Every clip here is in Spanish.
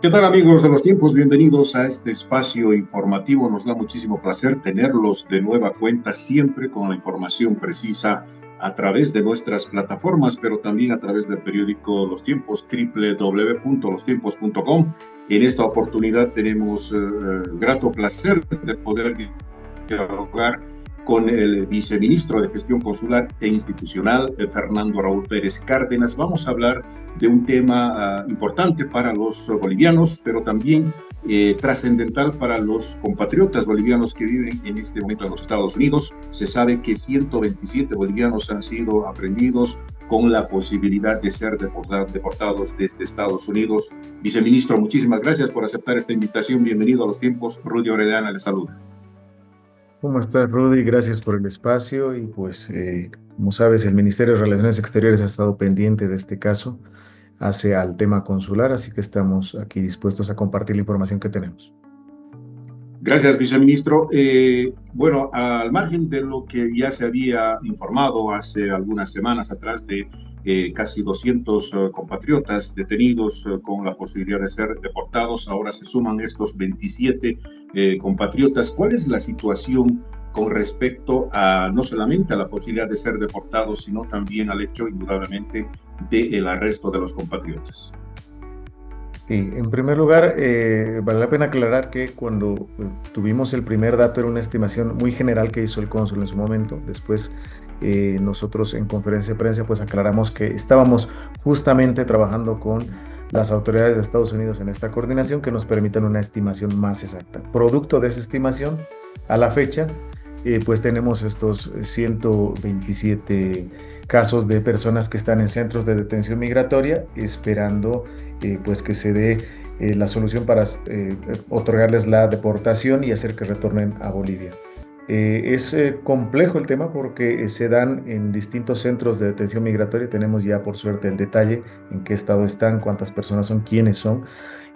¿Qué tal amigos de los tiempos? Bienvenidos a este espacio informativo. Nos da muchísimo placer tenerlos de nueva cuenta, siempre con la información precisa a través de nuestras plataformas, pero también a través del periódico Los Tiempos, www.lostiempos.com. En esta oportunidad tenemos el grato placer de poder dialogar con el viceministro de Gestión Consular e Institucional, Fernando Raúl Pérez Cárdenas. Vamos a hablar de un tema importante para los bolivianos, pero también trascendental para los compatriotas bolivianos que viven en este momento en los Estados Unidos. Se sabe que 127 bolivianos han sido aprendidos con la posibilidad de ser deportados desde Estados Unidos. Viceministro, muchísimas gracias por aceptar esta invitación. Bienvenido a Los Tiempos. Rudy Orellana le saluda. ¿Cómo estás, Rudy? Gracias por el espacio y pues, como sabes, el Ministerio de Relaciones Exteriores ha estado pendiente de este caso hacia al tema consular, así que estamos aquí dispuestos a compartir la información que tenemos. Gracias, viceministro. Bueno, al margen de lo que ya se había informado hace algunas semanas atrás de casi 200 compatriotas detenidos con la posibilidad de ser deportados, ahora se suman estos 27 compatriotas. ¿Cuál es la situación con respecto a no solamente a la posibilidad de ser deportados, sino también al hecho, indudablemente, del arresto de los compatriotas? Sí, en primer lugar, vale la pena aclarar que cuando tuvimos el primer dato era una estimación muy general que hizo el cónsul en su momento. Después, nosotros en conferencia de prensa pues aclaramos que estábamos justamente trabajando con las autoridades de Estados Unidos en esta coordinación que nos permitan una estimación más exacta. Producto de esa estimación, a la fecha, pues tenemos estos 127 casos de personas que están en centros de detención migratoria esperando pues que se dé la solución para otorgarles la deportación y hacer que retornen a Bolivia. Es complejo el tema porque se dan en distintos centros de detención migratoria. Tenemos ya por suerte el detalle en qué estado están, cuántas personas son, quiénes son.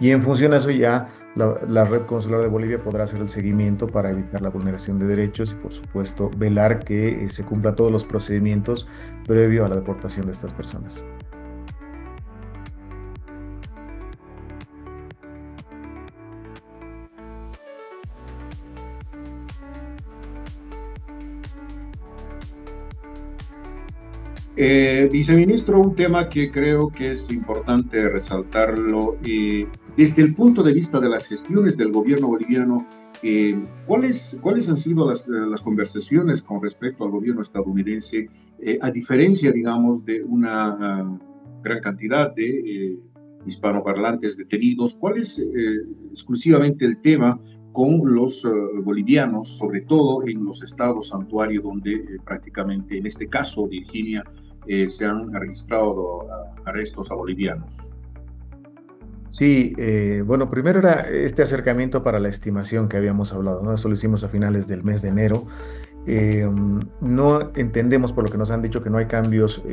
Y en función a eso ya la Red Consular de Bolivia podrá hacer el seguimiento para evitar la vulneración de derechos y por supuesto velar que se cumplan todos los procedimientos previo a la deportación de estas personas. Viceministro, un tema que creo que es importante resaltarlo, desde el punto de vista de las gestiones del gobierno boliviano, ¿cuáles han sido las conversaciones con respecto al gobierno estadounidense, a diferencia, digamos, de una gran cantidad de hispanoparlantes detenidos? ¿Cuál es exclusivamente el tema con los bolivianos, sobre todo en los estados santuario, donde prácticamente, en este caso, Virginia, se han registrado arrestos a bolivianos? Sí, bueno, primero era este acercamiento para la estimación que habíamos hablado, ¿no? Eso lo hicimos a finales del mes de enero. No entendemos por lo que nos han dicho que no hay cambios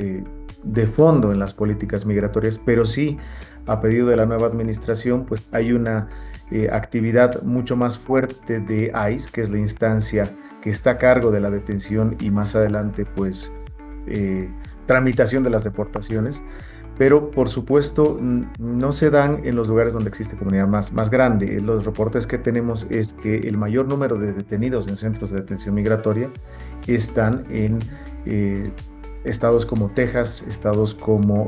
de fondo en las políticas migratorias, pero sí, a pedido de la nueva administración, pues hay una actividad mucho más fuerte de ICE, que es la instancia que está a cargo de la detención y más adelante, pues, eh, tramitación de las deportaciones, pero por supuesto no se dan en los lugares donde existe comunidad más grande. Los reportes que tenemos es que el mayor número de detenidos en centros de detención migratoria están en estados como Texas, estados como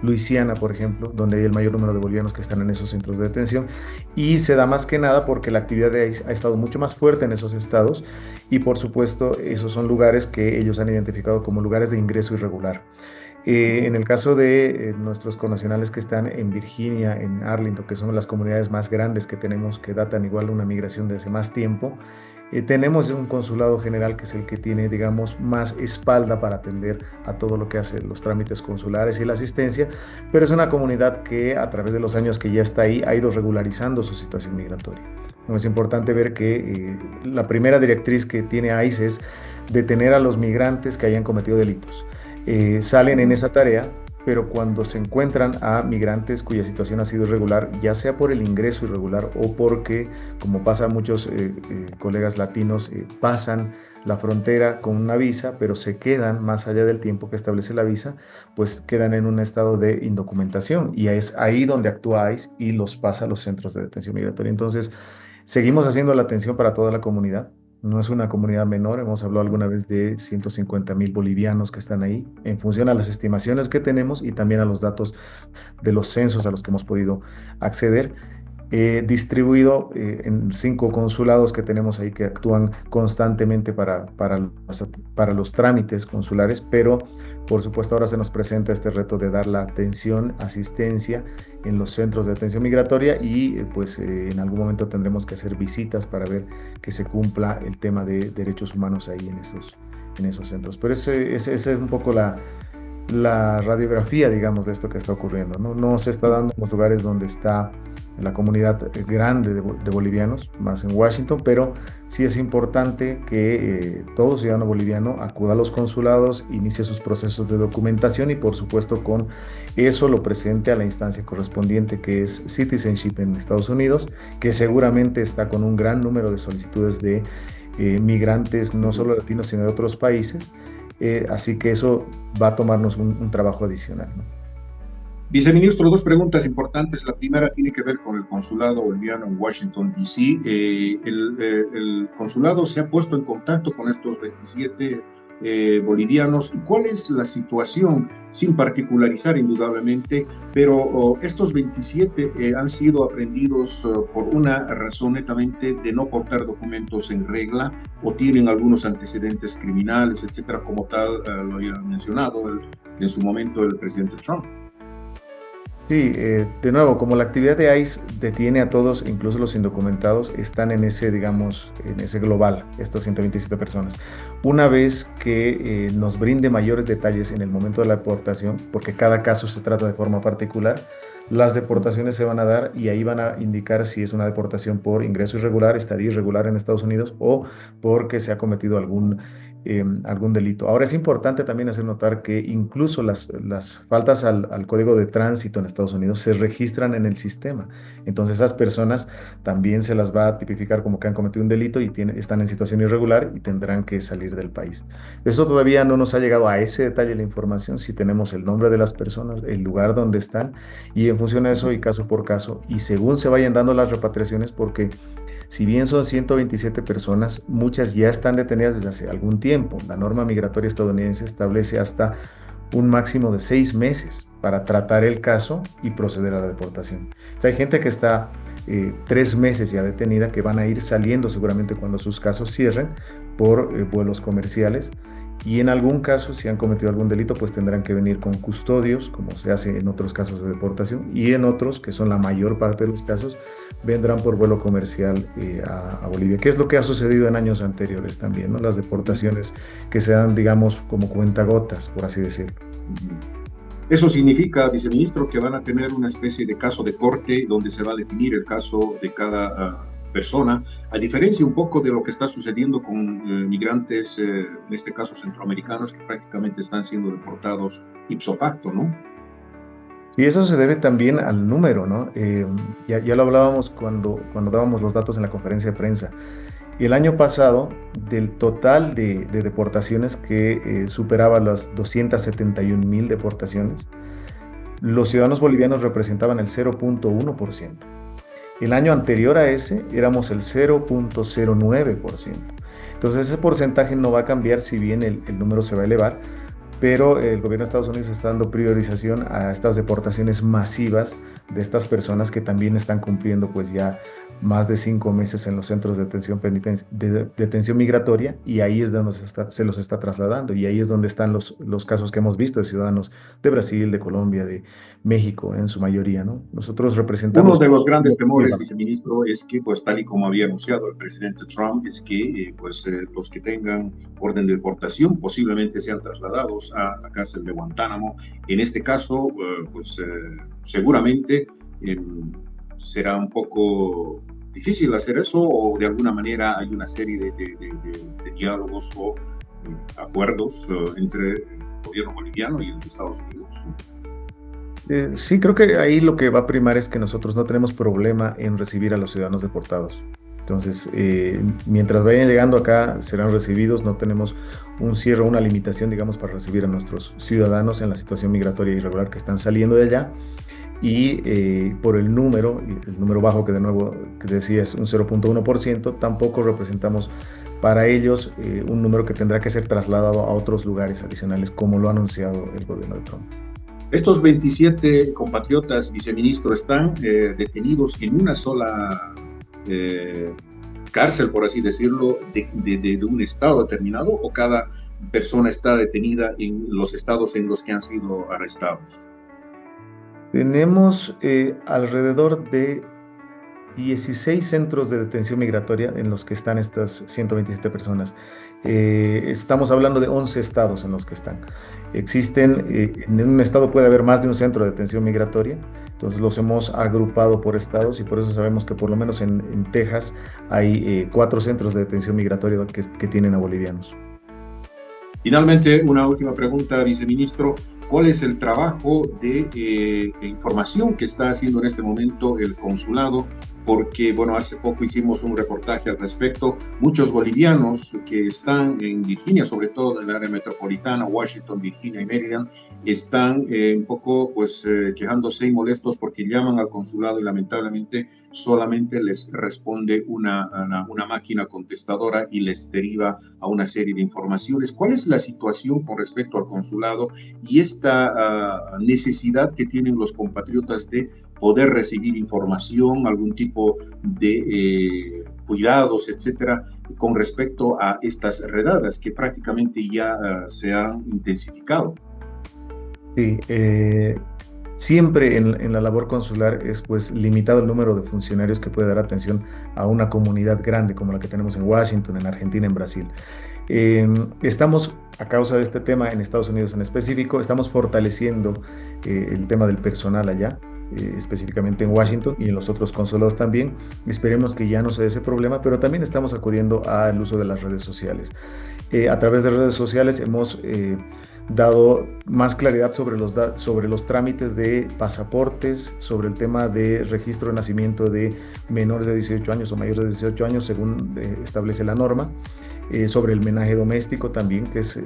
Luisiana, por ejemplo, donde hay el mayor número de bolivianos que están en esos centros de detención, y se da más que nada porque la actividad de ICE ha estado mucho más fuerte en esos estados y por supuesto esos son lugares que ellos han identificado como lugares de ingreso irregular. En el caso de nuestros connacionales que están en Virginia, en Arlington, que son las comunidades más grandes que tenemos, que datan igual una migración de hace más tiempo, tenemos un consulado general que es el que tiene, digamos, más espalda para atender a todo lo que hace los trámites consulares y la asistencia, pero es una comunidad que a través de los años que ya está ahí ha ido regularizando su situación migratoria. Es importante ver que la primera directriz que tiene ICE es detener a los migrantes que hayan cometido delitos. Salen en esa tarea pero cuando se encuentran a migrantes cuya situación ha sido irregular, ya sea por el ingreso irregular o porque, como pasa a muchos colegas latinos, pasan la frontera con una visa, pero se quedan más allá del tiempo que establece la visa, pues quedan en un estado de indocumentación y es ahí donde actúa ICE y los pasa a los centros de detención migratoria. Entonces, seguimos haciendo la atención para toda la comunidad. No es una comunidad menor, hemos hablado alguna vez de 150.000 bolivianos que están ahí, en función a las estimaciones que tenemos y también a los datos de los censos a los que hemos podido acceder, distribuido en 5 consulados que tenemos ahí que actúan constantemente para los trámites consulares, pero por supuesto ahora se nos presenta este reto de dar la atención, asistencia en los centros de atención migratoria y en algún momento tendremos que hacer visitas para ver que se cumpla el tema de derechos humanos ahí en esos centros. Pero ese es un poco la radiografía, digamos, de esto que está ocurriendo, ¿no? No se está dando en los lugares donde está la comunidad grande de bolivianos, más en Washington, pero sí es importante que todo ciudadano boliviano acuda a los consulados, inicie sus procesos de documentación y por supuesto con eso lo presente a la instancia correspondiente que es Citizenship en Estados Unidos, que seguramente está con un gran número de solicitudes de migrantes, no solo latinos, sino de otros países. Así que eso va a tomarnos un trabajo adicional, ¿no? Viceministro, dos preguntas importantes. La primera tiene que ver con el consulado boliviano en Washington, D.C. El consulado se ha puesto en contacto con estos 27 bolivianos. ¿Y cuál es la situación? Sin particularizar indudablemente, pero estos 27 han sido aprehendidos por una razón netamente de no portar documentos en regla o tienen algunos antecedentes criminales, etcétera, como tal lo había mencionado en su momento el presidente Trump. Sí, de nuevo, como la actividad de ICE detiene a todos, incluso los indocumentados, están en ese, digamos, en ese global, estas 127 personas. Una vez que nos brinde mayores detalles en el momento de la deportación, porque cada caso se trata de forma particular, las deportaciones se van a dar y ahí van a indicar si es una deportación por ingreso irregular, estadía irregular en Estados Unidos o porque se ha cometido algún delito. Ahora es importante también hacer notar que incluso las faltas al código de tránsito en Estados Unidos se registran en el sistema. Entonces esas personas también se las va a tipificar como que han cometido un delito y están en situación irregular y tendrán que salir del país. Eso todavía no nos ha llegado a ese detalle la información, si tenemos el nombre de las personas, el lugar donde están y en función a eso y caso por caso y según se vayan dando las repatriaciones, porque si bien son 127 personas, muchas ya están detenidas desde hace algún tiempo. La norma migratoria estadounidense establece hasta un máximo de 6 meses para tratar el caso y proceder a la deportación. O sea, hay gente que está 3 meses ya detenida, que van a ir saliendo seguramente cuando sus casos cierren por vuelos comerciales. Y en algún caso, si han cometido algún delito, pues tendrán que venir con custodios, como se hace en otros casos de deportación, y en otros, que son la mayor parte de los casos, vendrán por vuelo comercial a Bolivia, que es lo que ha sucedido en años anteriores también, ¿no? Las deportaciones que se dan, digamos, como cuentagotas, por así decirlo. Eso significa, viceministro, que van a tener una especie de caso de corte donde se va a definir el caso de cada persona, a diferencia un poco de lo que está sucediendo con migrantes, en este caso centroamericanos, que prácticamente están siendo deportados ipso facto, ¿no? Sí, eso se debe también al número, ¿no? Ya lo hablábamos cuando dábamos los datos en la conferencia de prensa. El año pasado, del total de deportaciones que superaba las 271.000 deportaciones, los ciudadanos bolivianos representaban el 0.1%. El año anterior a ese éramos el 0.09%. Entonces ese porcentaje no va a cambiar si bien el número se va a elevar, pero el gobierno de Estados Unidos está dando priorización a estas deportaciones masivas de estas personas que también están cumpliendo pues ya más de 5 meses en los centros de detención migratoria y ahí es donde se los está trasladando y ahí es donde están los casos que hemos visto de ciudadanos de Brasil, de Colombia, de México en su mayoría, ¿no? Nosotros Uno representamos... de los grandes temores, viceministro, es que, pues tal y como había anunciado el presidente Trump, es que los que tengan orden de deportación posiblemente sean trasladados a la cárcel de Guantánamo. En este caso, seguramente será un poco difícil hacer eso o de alguna manera hay una serie de diálogos o acuerdos entre el gobierno boliviano y el de Estados Unidos. Sí, creo que ahí lo que va a primar es que nosotros no tenemos problema en recibir a los ciudadanos deportados. Entonces, mientras vayan llegando acá, serán recibidos. No tenemos un cierre, una limitación, digamos, para recibir a nuestros ciudadanos en la situación migratoria irregular que están saliendo de allá. Y por el número bajo que de nuevo que decía es un 0,1%, tampoco representamos para ellos un número que tendrá que ser trasladado a otros lugares adicionales, como lo ha anunciado el gobierno de Trump. Estos 27 compatriotas, viceministro, están detenidos en una sola eh, cárcel, por así decirlo, de un estado determinado, o cada persona está detenida en los estados en los que han sido arrestados. Tenemos alrededor de 16 centros de detención migratoria en los que están estas 127 personas. Estamos hablando de 11 estados en los que están. Existen, en un estado puede haber más de un centro de detención migratoria, entonces los hemos agrupado por estados y por eso sabemos que por lo menos en Texas hay 4 centros de detención migratoria que tienen a bolivianos. Finalmente, una última pregunta, viceministro. ¿Cuál es el trabajo de información que está haciendo en este momento el consulado? Porque, bueno, hace poco hicimos un reportaje al respecto. Muchos bolivianos que están en Virginia, sobre todo en el área metropolitana, Washington, Virginia y Maryland, están un poco, pues, quejándose y molestos porque llaman al consulado y lamentablemente solamente les responde una máquina contestadora y les deriva a una serie de informaciones. ¿Cuál es la situación con respecto al consulado y esta necesidad que tienen los compatriotas de poder recibir información, algún tipo de cuidados, etcétera, con respecto a estas redadas que prácticamente ya se han intensificado? Sí, siempre en la labor consular es pues limitado el número de funcionarios que puede dar atención a una comunidad grande como la que tenemos en Washington, en Argentina, en Brasil. Estamos, a causa de este tema en Estados Unidos en específico, estamos fortaleciendo el tema del personal allá, específicamente en Washington y en los otros consulados también. Esperemos que ya no se dé ese problema, pero también estamos acudiendo al uso de las redes sociales. A través de redes sociales hemos dado más claridad sobre los trámites de pasaportes, sobre el tema de registro de nacimiento de menores de 18 años o mayores de 18 años, según establece la norma. Sobre el menaje doméstico también, que es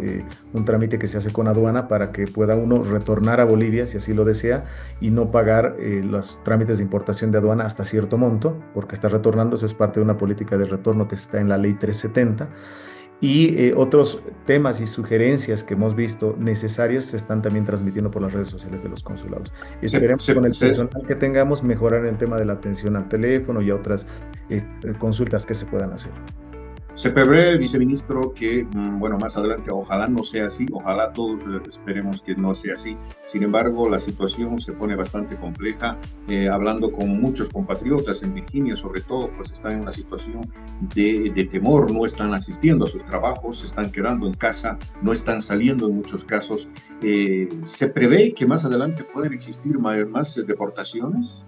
un trámite que se hace con aduana para que pueda uno retornar a Bolivia si así lo desea y no pagar los trámites de importación de aduana hasta cierto monto, porque está retornando. Eso es parte de una política de retorno que está en la ley 370. Y otros temas y sugerencias que hemos visto necesarias se están también transmitiendo por las redes sociales de los consulados. Se, Esperemos con se, el se, personal que tengamos mejorar el tema de la atención al teléfono y a otras consultas que se puedan hacer. Se prevé, viceministro, que, bueno, más adelante ojalá no sea así, ojalá todos esperemos que no sea así. Sin embargo, la situación se pone bastante compleja. Hablando con muchos compatriotas en Virginia, sobre todo, pues están en una situación de temor, no están asistiendo a sus trabajos, se están quedando en casa, no están saliendo en muchos casos. ¿Se prevé que más adelante puedan existir más deportaciones?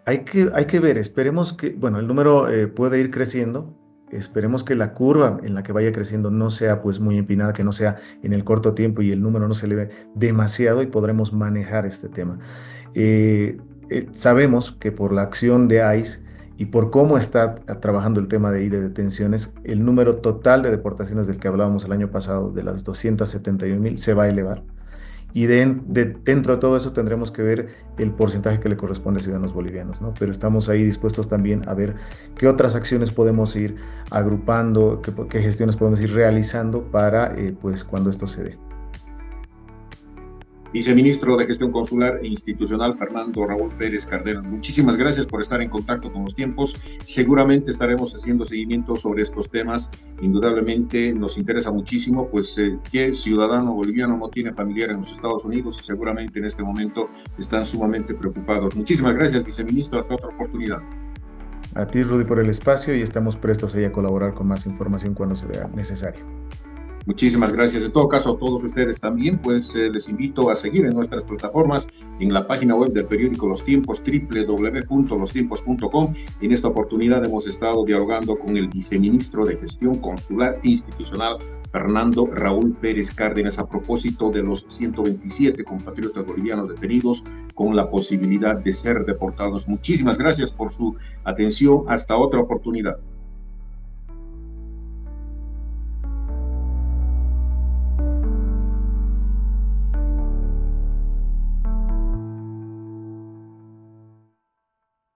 Hay que ver, esperemos que, bueno, el número puede ir creciendo. Esperemos que la curva en la que vaya creciendo no sea pues muy empinada, que no sea en el corto tiempo y el número no se eleve demasiado y podremos manejar este tema. Eh, Sabemos que por la acción de ICE y por cómo está trabajando el tema de detenciones, el número total de deportaciones del que hablábamos el año pasado, de las 271,000, se va a elevar. Y dentro de todo eso tendremos que ver el porcentaje que le corresponde a ciudadanos bolivianos, ¿no? Pero estamos ahí dispuestos también a ver qué otras acciones podemos ir agrupando, qué gestiones podemos ir realizando para, pues, cuando esto se dé. Viceministro de Gestión Consular e Institucional, Fernando Raúl Pérez Cárdenas, muchísimas gracias por estar en contacto con los tiempos. Seguramente estaremos haciendo seguimiento sobre estos temas. Indudablemente nos interesa muchísimo, pues, qué ciudadano boliviano no tiene familiar en los Estados Unidos y seguramente en este momento están sumamente preocupados. Muchísimas gracias, viceministro. Hasta otra oportunidad. A ti, Rudy, por el espacio y estamos prestos ahí a colaborar con más información cuando sea necesario. Muchísimas gracias. En todo caso, a todos ustedes también, pues les invito a seguir en nuestras plataformas, en la página web del periódico Los Tiempos, www.lostiempos.com. En esta oportunidad hemos estado dialogando con el viceministro de Gestión Consular e Institucional, Fernando Raúl Pérez Cárdenas, a propósito de los 127 compatriotas bolivianos detenidos con la posibilidad de ser deportados. Muchísimas gracias por su atención. Hasta otra oportunidad.